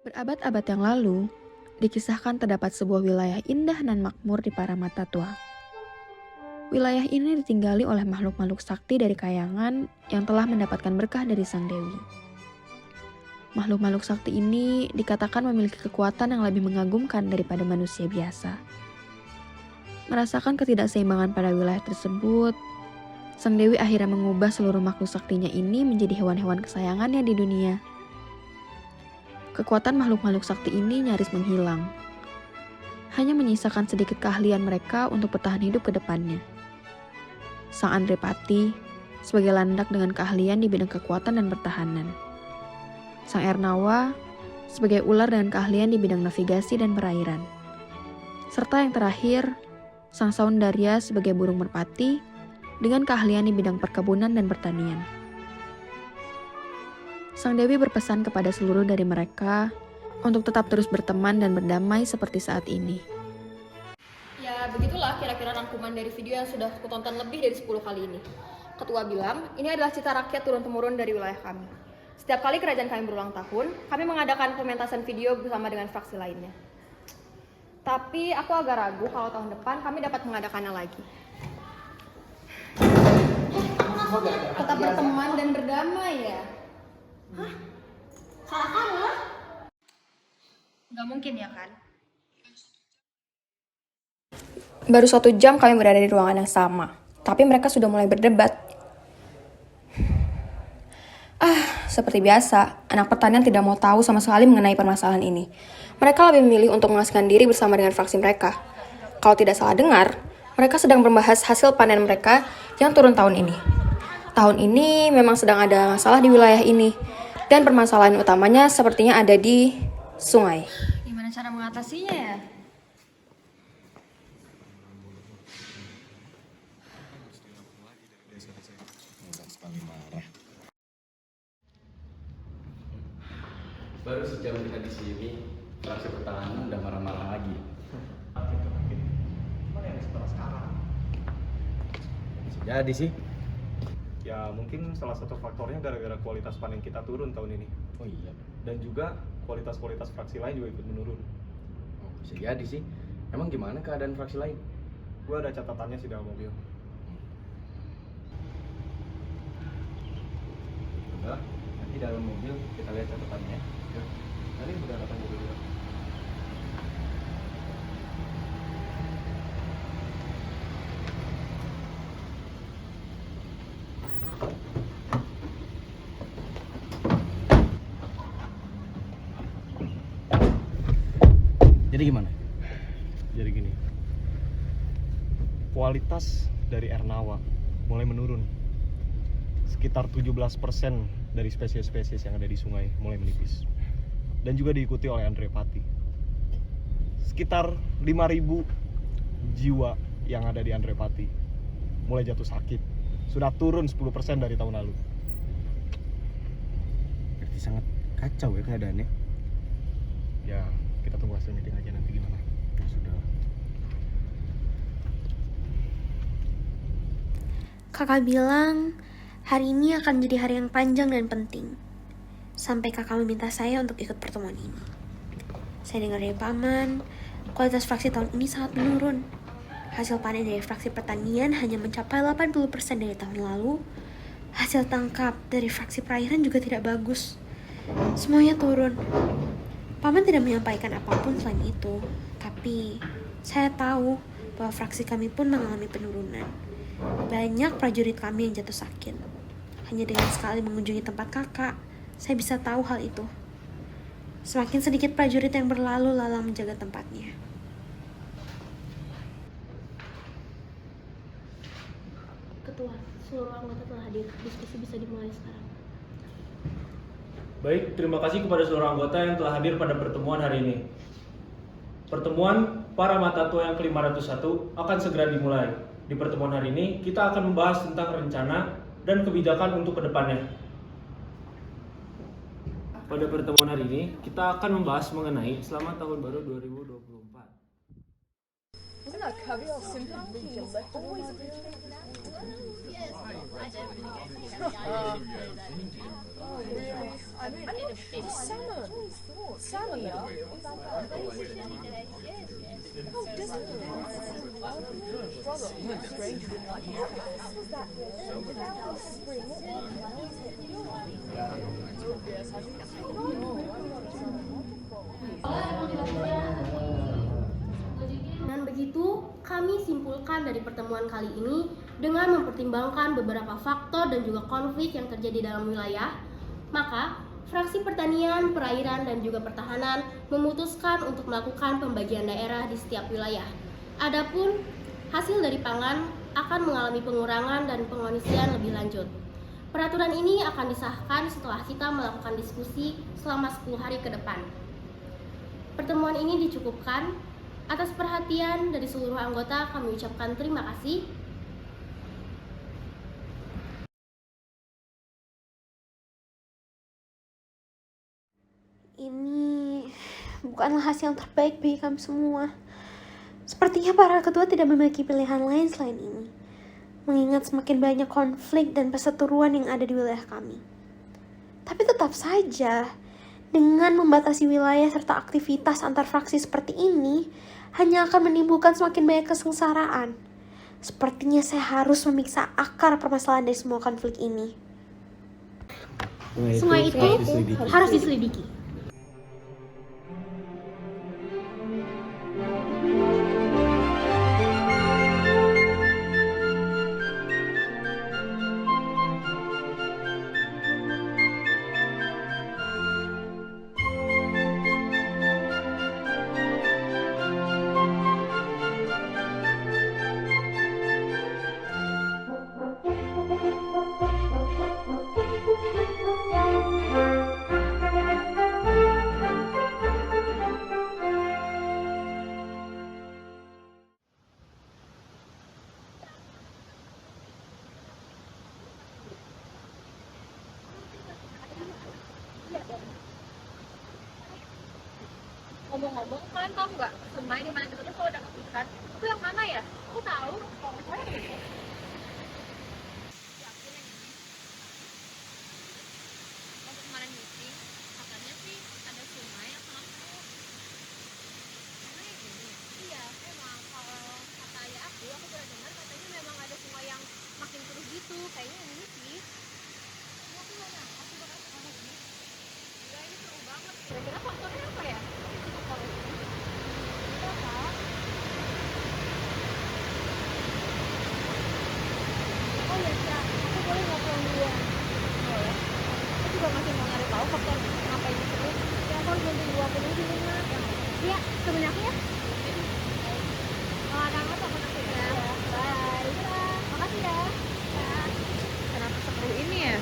Berabad-abad yang lalu, dikisahkan terdapat sebuah wilayah indah dan makmur di Paramatatwa. Wilayah ini ditinggali oleh makhluk-makhluk sakti dari kayangan yang telah mendapatkan berkah dari Sang Dewi. Makhluk-makhluk sakti ini dikatakan memiliki kekuatan yang lebih mengagumkan daripada manusia biasa. Merasakan ketidakseimbangan pada wilayah tersebut, Sang Dewi akhirnya mengubah seluruh makhluk saktinya ini menjadi hewan-hewan kesayangannya di dunia. Kekuatan makhluk-makhluk sakti ini nyaris menghilang. Hanya menyisakan sedikit keahlian mereka untuk bertahan hidup ke depannya. Sang Andrepati sebagai landak dengan keahlian di bidang kekuatan dan pertahanan. Sang Ernawa sebagai ular dengan keahlian di bidang navigasi dan perairan. Serta yang terakhir, Sang Saundarya sebagai burung merpati dengan keahlian di bidang perkebunan dan pertanian. Sang Dewi berpesan kepada seluruh dari mereka untuk tetap terus berteman dan berdamai seperti saat ini. Ya, begitulah kira-kira rangkuman dari video yang sudah aku tonton lebih dari 10 kali ini. Ketua bilang, ini adalah cita rakyat turun-temurun dari wilayah kami. Setiap kali kerajaan kami berulang tahun, kami mengadakan pementasan video bersama dengan fraksi lainnya. Tapi aku agak ragu kalau tahun depan kami dapat mengadakannya lagi. Tetap berteman dan berdamai ya? Hah? Salah kamu lah? Gak mungkin ya kan? Baru 1 jam kami berada di ruangan yang sama, tapi mereka sudah mulai berdebat. Seperti biasa, anak pertanian tidak mau tahu sama sekali mengenai permasalahan ini. Mereka lebih memilih untuk mengasihkan diri bersama dengan fraksi mereka. Kalau tidak salah dengar, mereka sedang membahas hasil panen mereka yang turun tahun ini. Tahun ini memang sedang ada masalah di wilayah ini, dan permasalahan utamanya sepertinya ada di sungai. Gimana cara mengatasinya ya? Baru sejam kita di sini, fraksi pertahanan udah marah-marah lagi. Mana yang setelah sekarang? Bisa jadi sih. Ya mungkin salah satu faktornya gara-gara kualitas panen kita turun tahun ini. Oh iya, Dan juga kualitas fraksi lain juga ikut menurun. bisa jadi sih. Emang gimana keadaan fraksi lain? Gua ada catatannya sih dalam mobil. Udah, nanti dalam mobil kita lihat catatannya. Ya. Tadi udah datang mobil dulu. Jadi gimana? Jadi gini, kualitas dari Ernawa mulai menurun. Sekitar 17% dari spesies-spesies yang ada di sungai mulai menipis. Dan juga diikuti oleh Andrepati. Sekitar 5.000 jiwa yang ada di Andrepati mulai jatuh sakit. Sudah turun 10% dari tahun lalu. Berarti sangat kacau ya keadaannya. Ya, kita tunggu hasil meeting aja nanti gimana. Ya sudah. Kakak bilang hari ini akan jadi hari yang panjang dan penting. Sampai kakak meminta saya untuk ikut pertemuan ini. Saya dengar dari paman, kualitas fraksi tahun ini sangat menurun. Hasil panen dari fraksi pertanian hanya mencapai 80% dari tahun lalu. Hasil tangkap dari fraksi perairan juga tidak bagus. Semuanya turun. Paman tidak menyampaikan apapun selain itu. Tapi saya tahu bahwa fraksi kami pun mengalami penurunan. Banyak prajurit kami yang jatuh sakit. Hanya dengan sekali mengunjungi tempat kakak, saya bisa tahu hal itu. Semakin sedikit prajurit yang berlalu lalang menjaga tempatnya. Ketua, seluruh anggota telah hadir. Diskusi bisa dimulai sekarang. Baik, terima kasih kepada seluruh anggota yang telah hadir pada pertemuan hari ini. Pertemuan Paramatatwa yang ke-501 akan segera dimulai. Di pertemuan hari ini, kita akan membahas tentang rencana dan kebijakan untuk kedepannya. Pada pertemuan hari ini, kita akan membahas mengenai Selamat Tahun Baru 2024. Dengan begitu, kami simpulkan dari pertemuan kali ini dengan mempertimbangkan beberapa faktor dan juga konflik yang terjadi dalam wilayah, maka Fraksi Pertanian, Perairan, dan juga Pertahanan memutuskan untuk melakukan pembagian daerah di setiap wilayah. Adapun hasil dari pangan akan mengalami pengurangan dan pengondisian lebih lanjut. Peraturan ini akan disahkan setelah kita melakukan diskusi selama 10 hari ke depan. Pertemuan ini dicukupkan. Atas perhatian dari seluruh anggota, kami ucapkan terima kasih. Ini bukanlah hasil yang terbaik bagi kami semua. Sepertinya para ketua tidak memiliki pilihan lain selain ini, mengingat semakin banyak konflik dan perseteruan yang ada di wilayah kami. Tapi tetap saja, dengan membatasi wilayah serta aktivitas antar fraksi seperti ini, hanya akan menimbulkan semakin banyak kesengsaraan. Sepertinya saya harus memiksa akar permasalahan dari semua konflik ini. Semua itu harus diselidiki. Ngomong-ngomong, kalian tahu nggak sungai di mana kita kalau dapat ikan itu yang mana ya? Aku tahu. Waktu kemarin meeting, katanya sih ada sungai yang sangat keruh. Sungai yang ini? Iya, memang kalau kata ayah aku pernah dengar katanya memang ada sungai yang makin keruh gitu. Kayaknya yang ini sih. Aku nggak nyangka sih bakal sama ini. Gila, ini seru banget. Kira-kira faktornya apa ya? Oh iya, Cia. Aku boleh nggak pulang duluan? Boleh. Aku juga masih mau nyari tahu faktor kenapa ini terus. Ya, aku harus bantuin dua aku dulu di rumah. Iya, temenin aku ya. Kalau ada apa-apa, aku nanti ya. Bye. Makasih ya. Ya. Kenapa seperti ini ya?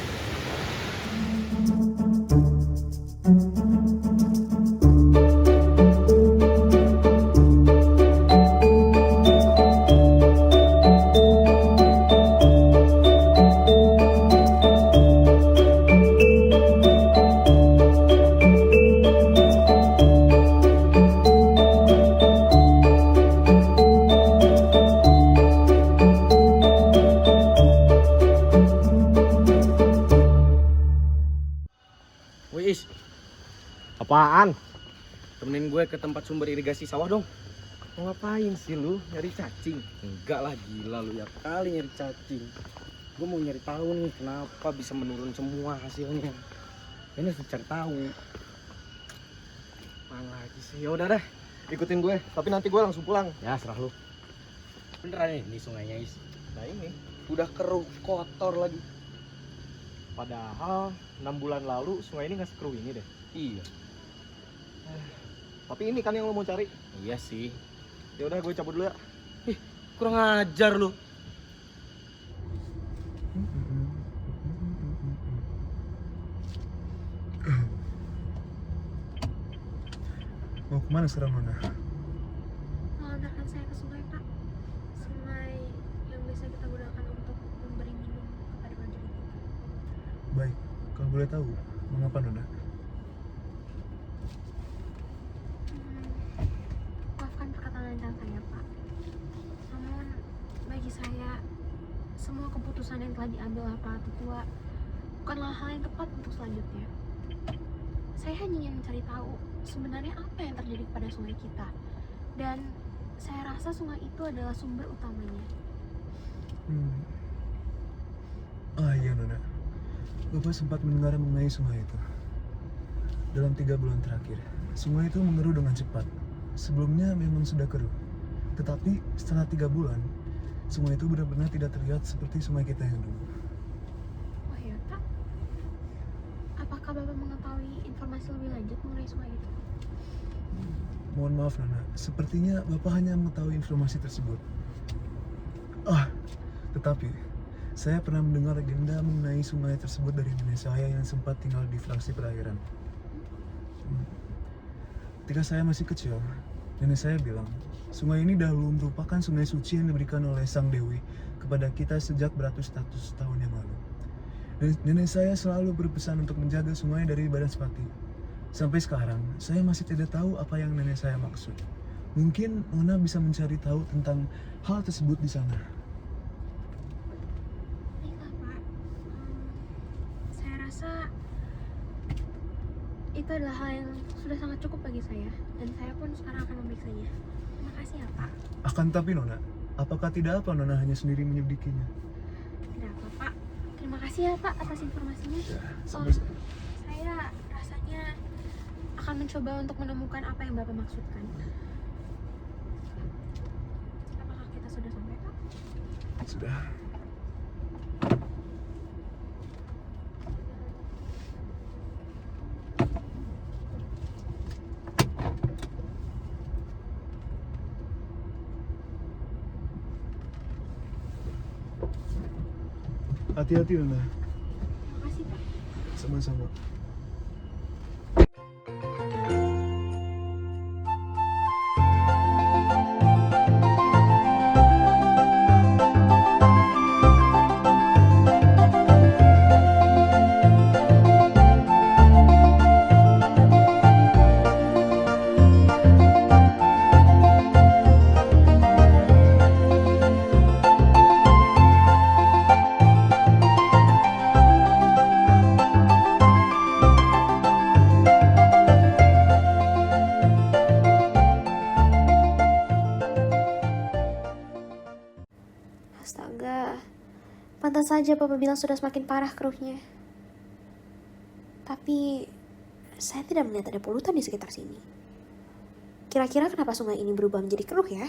Woi Is, Apaan? temenin gue ke tempat sumber irigasi sawah dong. Mau ngapain sih lu? Nyari cacing? Enggak lah, gila lu ya kali nyari cacing. Gue mau nyari tahu nih kenapa bisa menurun semua hasilnya. Ini harus cari tahu. Apaan lagi sih? Ya udah deh, ikutin gue. Tapi nanti gue langsung pulang. Ya serah lu. Beneran ini sungainya Is. Nah ini, Udah keruh, kotor lagi. padahal 6 bulan lalu sungai ini nggak sekeruh ini deh. Iya. Tapi ini kan yang lo mau cari. Iya sih. Ya udah gue cabut dulu ya. Kurang ajar lu. Mau kemana sekarang, Nona? Mengantarkan saya ke sungai, Pak. Sungai yang biasa kita gunakan untuk memberi minum kepada prajurit kita. Baik, kalau boleh tahu, mengapa, Nona? Maafkan perkataan lancang saya, Pak. Namun, bagi saya, semua keputusan yang telah diambil oleh para tetua bukanlah hal yang tepat untuk selanjutnya. Saya hanya ingin mencari tahu sebenarnya apa yang terjadi pada sungai kita. Dan saya rasa sungai itu adalah sumber utamanya. Iya Nona, Bapak sempat mendengar mengenai sungai itu. Dalam 3 bulan terakhir, sungai itu mengeruh dengan cepat. Sebelumnya memang sudah keruh, tetapi setelah 3 bulan, sungai itu benar-benar tidak terlihat seperti sungai kita yang dulu. Oh ya, Kak? Apakah Bapak mengetahui informasi lebih lanjut mengenai sungai itu? Mohon maaf Nona, sepertinya Bapak hanya mengetahui informasi tersebut. Tetapi saya pernah mendengar legenda mengenai sungai tersebut dari nenek saya yang sempat tinggal di fraksi perairan. Ketika saya masih kecil, nenek saya bilang, sungai ini dahulu merupakan sungai suci yang diberikan oleh Sang Dewi kepada kita sejak beratus-ratus tahun yang lalu. Dan nenek saya selalu berpesan untuk menjaga sungai dari Badaspati. Sampai sekarang, saya masih tidak tahu apa yang nenek saya maksud. Mungkin Nona bisa mencari tahu tentang hal tersebut di sana. Baiklah, Pak. Saya rasa itu adalah hal yang sudah sangat cukup bagi saya. Dan saya pun sekarang akan memeriksanya. Terima kasih ya, Pak. Akan tapi Nona, apakah tidak apa Nona hanya sendiri menyelidikinya? Tidak apa, Pak. Terima kasih ya, Pak, atas informasinya. Sama-sama. Saya rasanya akan mencoba untuk menemukan apa yang Bapak maksudkan. Apakah kita sudah sampai, Pak? Sudah. Hati-hati Nona. Terima kasih, Pak. Sama-sama. Astaga, pantas saja Papa bilang sudah semakin parah keruhnya. Tapi, saya tidak melihat ada polutan di sekitar sini. Kira-kira kenapa sungai ini berubah menjadi keruh ya?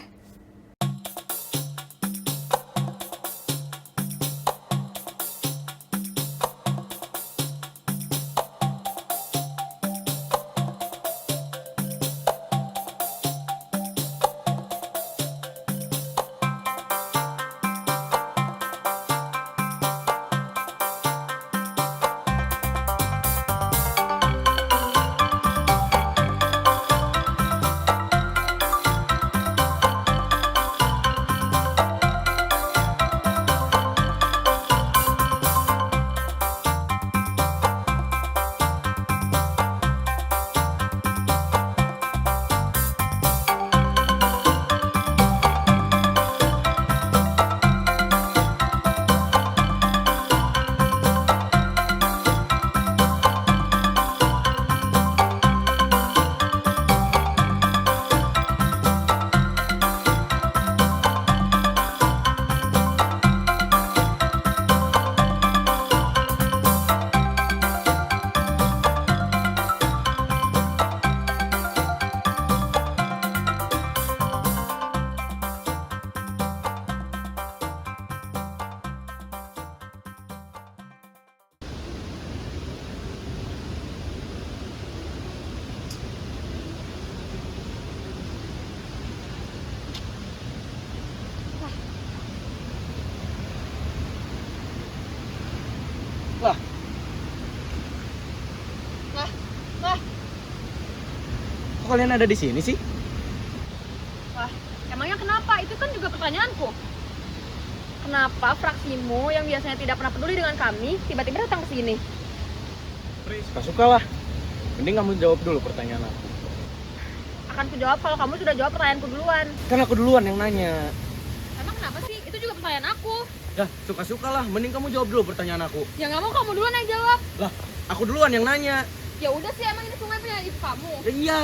Kok kalian ada di sini sih? Wah, emangnya kenapa? Itu kan juga pertanyaanku. Kenapa fraksimu yang biasanya tidak pernah peduli dengan kami, tiba-tiba datang ke sini? Suka-suka lah. Mending kamu jawab dulu pertanyaan aku. Akan kujawab kalau kamu sudah jawab pertanyaanku duluan. Kan aku duluan yang nanya. Emang kenapa sih? Itu juga pertanyaan aku. Ya, suka-suka lah. Mending kamu jawab dulu pertanyaan aku. Ya nggak mau, kamu duluan yang jawab. Lah, aku duluan yang nanya. Ya udah sih, emang ini sungai punya ibu kamu. Ya, iya.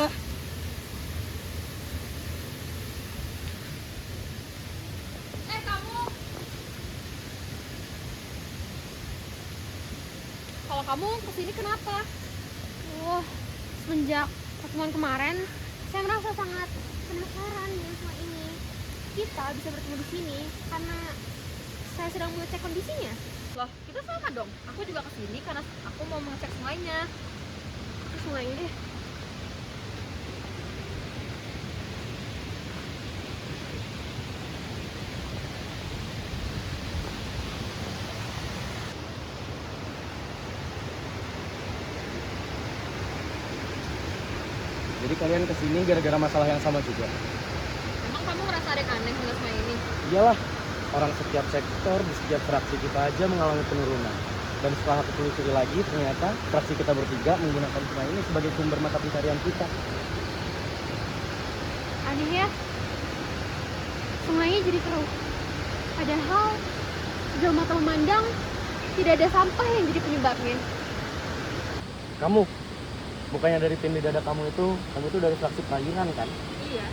Kamu. Kalau kamu kesini kenapa? Semenjak pertemuan kemarin, saya merasa sangat penasaran dengan semua ini. Kita bisa bertemu di sini karena saya sedang mengecek kondisinya. Loh, kita sama dong. Aku juga kesini karena aku mau mengecek sungainya. Ini sungai ini deh. Jadi kalian kesini gara-gara masalah yang sama juga? Emang kamu ngerasa ada yang aneh dengan sungai ini? Iyalah, orang setiap sektor di setiap fraksi kita aja mengalami penurunan. Dan setelah aku telusuri lagi, ternyata fraksi kita bertiga menggunakan sungai ini sebagai sumber mata pencarian kita. Aneh ya, sungainya jadi keruh. Padahal sejauh mata memandang tidak ada sampah yang jadi penyebabnya. Kamu, bukannya dari tim di dada kamu itu dari fraksi perairan kan? Iya.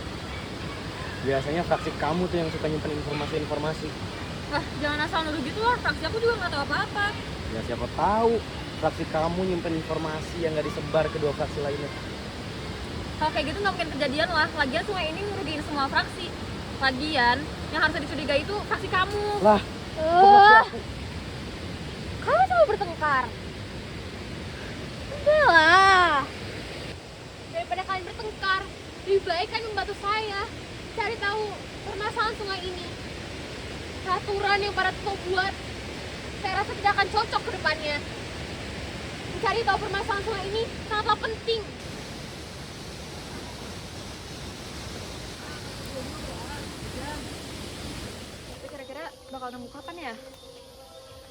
Biasanya fraksi kamu tuh yang suka nyimpen informasi-informasi. Wah, jangan asal nuduh gitu loh. Fraksi aku juga nggak tahu apa-apa. Ya siapa tahu fraksi kamu nyimpen informasi yang nggak disebar ke dua fraksi lainnya. Kalau kayak gitu nggak mungkin kejadian lah. Lagian sungai ini ngerugiin semua fraksi. Lagian, yang harusnya dicurigai itu fraksi kamu. Lah, kok fraksi aku? Kamu sama bertengkar. Udah lah. Daripada kalian bertengkar, lebih baik kan membantu saya cari tahu permasalahan sungai ini. Peraturan yang para tua buat, saya rasa tidak akan cocok ke depannya. Mencari tahu permasalahan sungai ini sangatlah penting. Tapi kira-kira bakal nemu kapan ya?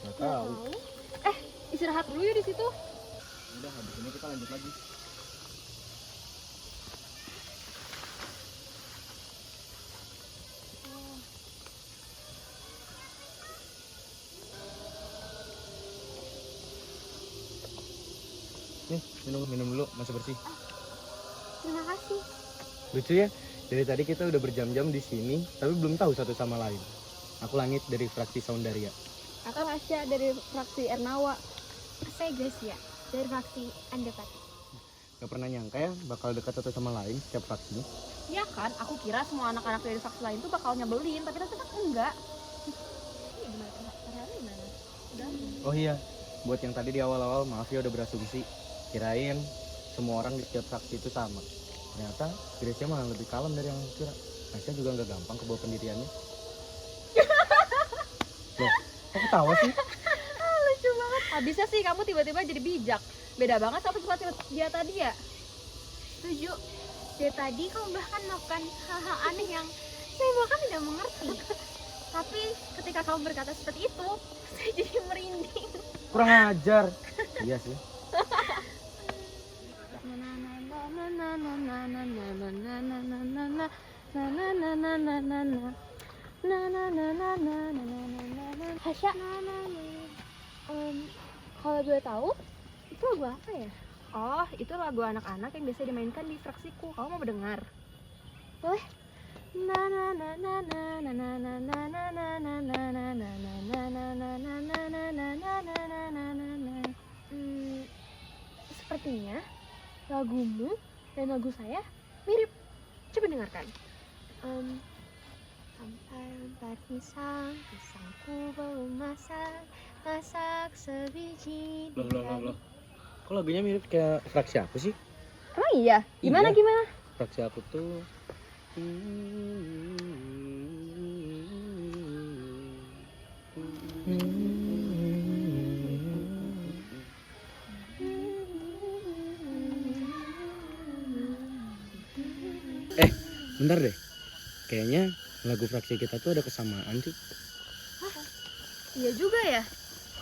Nggak tahu. Istirahat dulu ya di situ. Udah, habis ini kita lanjut lagi. Nih, minum dulu, masih bersih. Terima kasih. Lucu ya, dari tadi kita udah berjam-jam di sini, tapi belum tahu satu sama lain. Aku Langit dari fraksi Saundaria. Aku Asya dari fraksi Ernawa. Saya Gracia dari fraksi Andepati. Gak pernah nyangka ya bakal dekat satu sama lain setiap fraksi. Iya kan, aku kira semua anak-anak dari fraksi lain tuh bakal nyebelin, tapi ternyata enggak. Ini gimana? Udah. Oh iya, buat yang tadi di awal-awal maaf ya udah berasumsi. Kirain semua orang di setiap fraksi itu sama. Ternyata Gracia malah lebih kalem dari yang kira. Gracia juga nggak gampang kebawa pendiriannya. Loh, kok ketawa sih? Lucu banget. Habisnya sih kamu tiba-tiba jadi bijak. Beda banget sama sifat dia tadi ya. Setuju. Dari tadi kamu bahkan melakukan hal-hal aneh yang saya bahkan tidak mengerti. Tapi ketika kamu berkata seperti itu, saya jadi merinding. Kurang ajar. Iya sih. Hasya, kalau boleh tahu, itu lagu apa ya? Oh, itu lagu anak-anak yang biasa dimainkan di fraksiku. Kamu mau mendengar? Boleh? Sepertinya lagumu dan lagu saya mirip. Coba dengarkan. Lempar pisang, pisangku belum masak, masak sebiji di Loh. Kok lagunya mirip kayak fraksi aku sih? Emang iya? Gimana? Fraksi aku tuh bentar deh. Kayaknya lagu fraksi kita tuh ada kesamaan sih. Iya juga ya.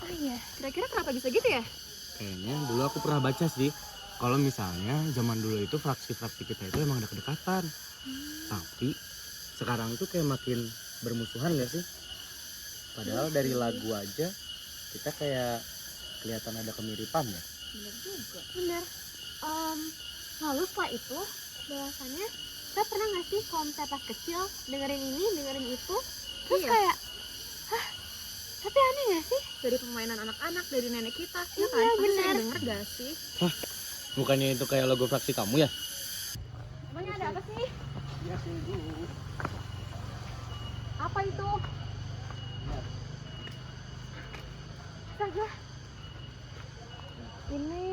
Oh iya, Kira-kira kenapa bisa gitu ya? Kayaknya dulu aku pernah baca sih, kalau misalnya zaman dulu itu fraksi-fraksi kita itu emang ada kedekatan. Tapi sekarang tuh kayak makin bermusuhan gak sih? Padahal dari lagu aja kita kayak kelihatan ada kemiripan ya. Bener. Lalu setelah itu, bahwasannya kita pernah nggak sih kalau misalnya pas kecil dengerin ini, dengerin itu, terus kayak, hah? Tapi aneh nggak sih? Dari permainan anak-anak, dari nenek kita. Iya, Pasti bener. sering denger gak sih? Bukannya itu kayak logo fraksi kamu ya? Emangnya ada apa sih? Apa itu? Astaga. Ini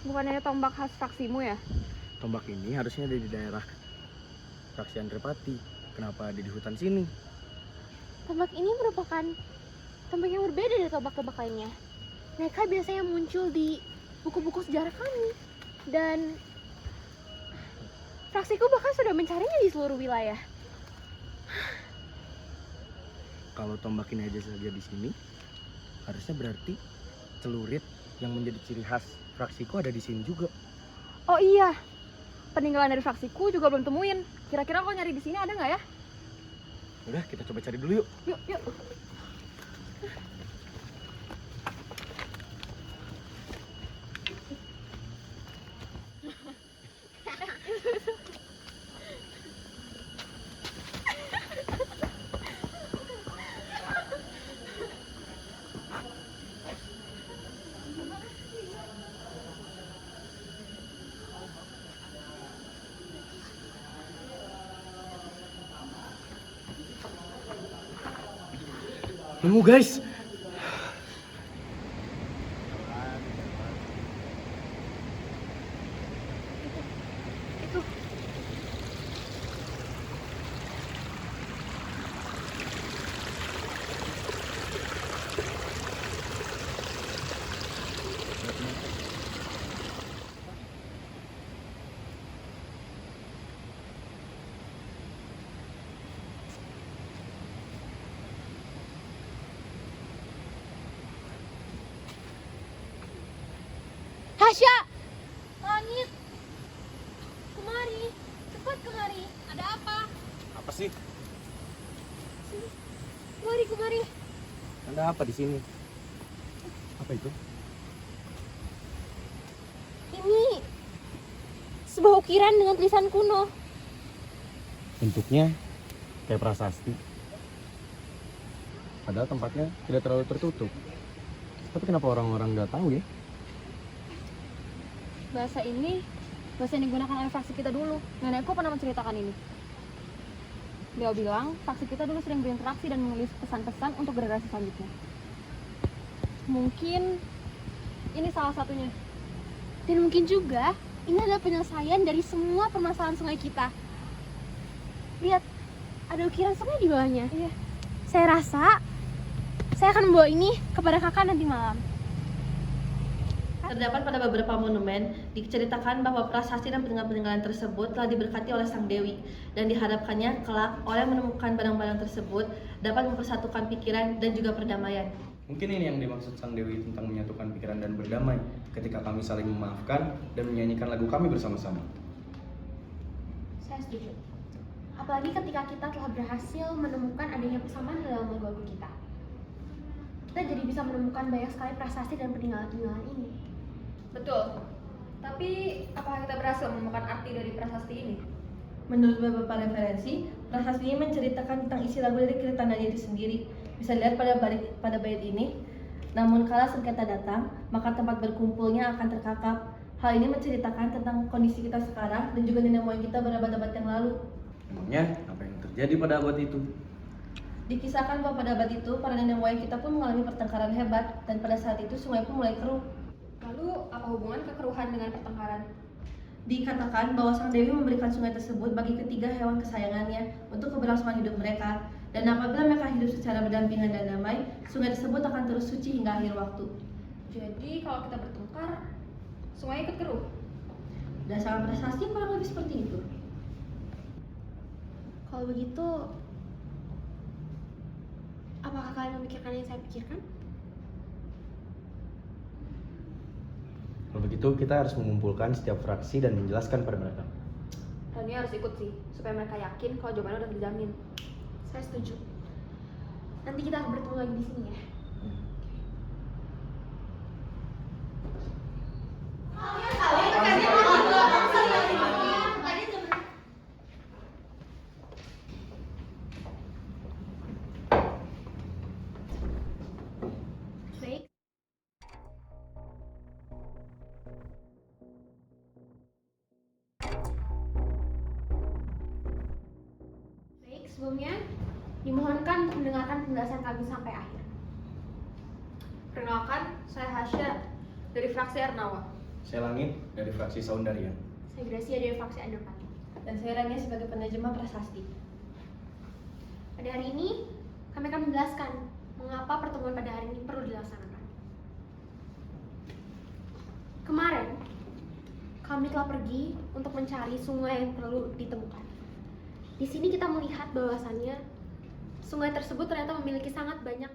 bukannya tombak khas fraksimu ya? Tombak ini harusnya ada di daerah fraksi Andrepati. Kenapa ada di hutan sini? Tombak ini merupakan tombak yang berbeda dari tombak-tombak lainnya. Mereka biasanya muncul di buku-buku sejarah kami. Dan fraksiku bahkan sudah mencarinya di seluruh wilayah. Kalau tombak ini aja saja di sini, harusnya berarti celurit yang menjadi ciri khas fraksiku ada di sini juga. Oh iya, peninggalan dari fraksiku juga belum temuin. Kira-kira kalau nyari di sini ada nggak ya? Udah, kita coba cari dulu yuk. Yuk, yuk. Nemu guys. Tasya! Langit! Kemari! Cepat kemari! Ada apa? Apa sih? Kemari, kemari! Ada apa di sini? Apa itu? Ini sebuah ukiran dengan tulisan kuno. Bentuknya kayak prasasti. Padahal tempatnya tidak terlalu tertutup. Tapi kenapa orang-orang nggak tahu ya? Bahasa yang digunakan oleh fraksi kita dulu. Nenekku pernah menceritakan ini. Dia bilang, fraksi kita dulu sering berinteraksi dan menulis pesan-pesan untuk generasi selanjutnya. Mungkin ini salah satunya. Dan mungkin juga ini adalah penyelesaian dari semua permasalahan sungai kita. Lihat, ada ukiran sungai di bawahnya. Iya. Saya rasa saya akan membawa ini kepada kakak nanti malam. Terdapat pada beberapa monumen diceritakan bahwa prasasti dan peninggalan-peninggalan tersebut telah diberkati oleh Sang Dewi dan diharapkannya kelak orang yang menemukan barang-barang tersebut dapat mempersatukan pikiran dan juga perdamaian. Mungkin ini yang dimaksud Sang Dewi tentang menyatukan pikiran dan berdamai ketika kami saling memaafkan dan menyanyikan lagu kami bersama-sama. Saya setuju. Apalagi ketika kita telah berhasil menemukan adanya persamaan dalam lagu-lagu kita. Kita jadi bisa menemukan banyak sekali prasasti dan peninggalan-peninggalan ini. Betul. Tapi apakah kita berhasil menemukan arti dari prasasti ini? Menurut beberapa referensi, prasasti ini menceritakan tentang isi lagu dari Kirtanadi itu sendiri. Bisa dilihat pada bait ini. Namun kala sengketa datang, maka tempat berkumpulnya akan terkakap. Hal ini menceritakan tentang kondisi kita sekarang dan juga nenek moyang kita berabad-abad yang lalu. Emangnya apa yang terjadi pada abad itu? Dikisahkan bahwa pada abad itu, para nenek moyang kita pun mengalami pertengkaran hebat dan pada saat itu sungai pun mulai keruh. Lalu apa hubungan kekeruhan dengan pertengkaran? Dikatakan bahwa Sang Dewi memberikan sungai tersebut bagi ketiga hewan kesayangannya untuk keberlangsungan hidup mereka. Dan apabila mereka hidup secara berdampingan dan damai, sungai tersebut akan terus suci hingga akhir waktu. Jadi kalau kita bertengkar, sungai ikut keruh. Dasar prasasti kurang lebih seperti itu. Kalau begitu, apakah kalian memikirkan yang saya pikirkan? Kalau begitu kita harus mengumpulkan setiap fraksi dan menjelaskan pada mereka. Rani harus ikut sih, supaya mereka yakin kalau jawabannya udah terjamin. Saya setuju. Nanti kita bertemu lagi di sini ya. Baik. Baik, sebelumnya dimohonkan untuk mendengarkan penjelasan kami sampai akhir. Perkenalkan, saya Hasya dari fraksi Ernawa. Saya Langit dari fraksi Saundaria. Saya Gracia dari fraksi Andropati. Dan saya Rania sebagai penerjemah prasasti. Pada hari ini, kami akan menjelaskan mengapa pertemuan pada hari ini perlu dilaksanakan. Kemarin, kami telah pergi untuk mencari sungai yang perlu ditemukan. Di sini kita melihat bahwasannya sungai tersebut ternyata memiliki sangat banyak